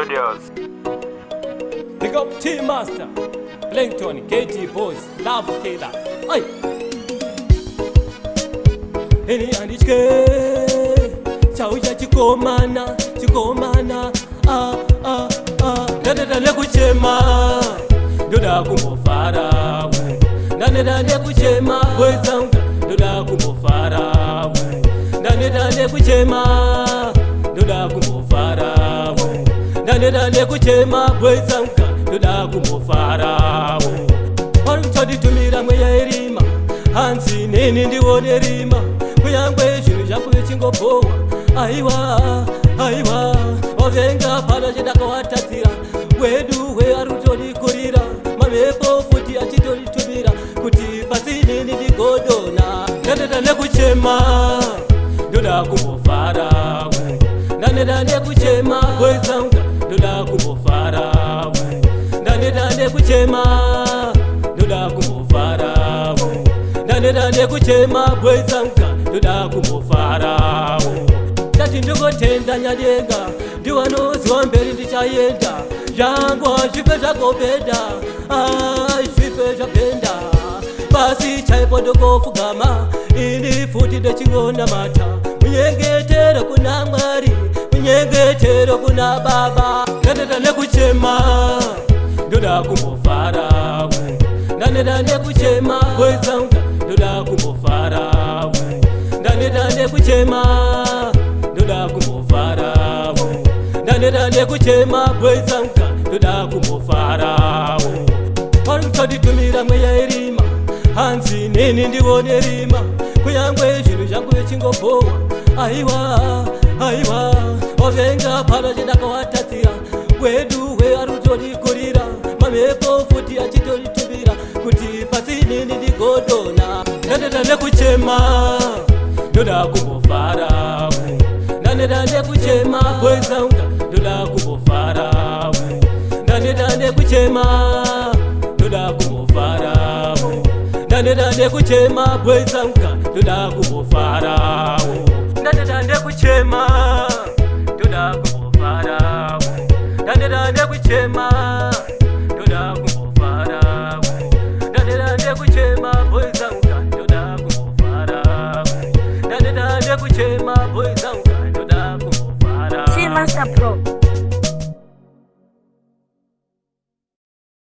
Studios. Pick up T-Master, Plankton, KT Boys, Love Killer. Ay! Eni andishke, chauja chikomana, Dada kuchema, Doda kumbofara, Dada kuchema, Wezanga, Doda kumbofara, Dada kuchema, Doda kumbofara, Dada kuchema, Wezanga, Doda kumbofara. Parutodi tumira mweya erima, Hansi nini ndiwone erima, Kuyangwe shinu jakube chingopowa, Aiwa, Ovenga pala jedaka watatira, Wedu we arutoli kurira, Mamepo futi achitoli tumira, Kuti pasini nini godona, Dada kuchema, Doda kumbofara, Dada kuchema, Wezanga, Doda kumbofara, Dada kuchema, Doda kumbofara, Dada kuchema, Wezanga, Doda kumbofara. Tati ndugo tenda nyadenga, Diwano ziwamberi ndichayenda, Jangwa shife jakobenda, shife jakenda, Basi chaipo ndoko fugama, Ini futi de chingona mata, Munyengetero kuna mwari, Munyengetero kuna baba, Dada kuchema, Doda kumbofara, Dada kuchema, Wezanga, Doda kumbofara, Dada kuchema, Doda kumbofara, Dada kuchema, Wezanga, Doda kumbofara. Parutodi tumira mweya erima, Hansi nini ndiwone erima, Kuyangwe shinu jakube chingopowa, Aiwa, Ovenga pala jedaka watatira, Wedu we arutoli kurira, Mamepo futi achitoli tumira, Kuti pasini nini godona, Dada kuchema, Doda kumbofara, Dada kuchema, Wezanga, Doda kumbofara, Dada kuchema, Doda kumbofara, Dada kuchema, Wezanga, Doda kumbofara. Dada kuchema,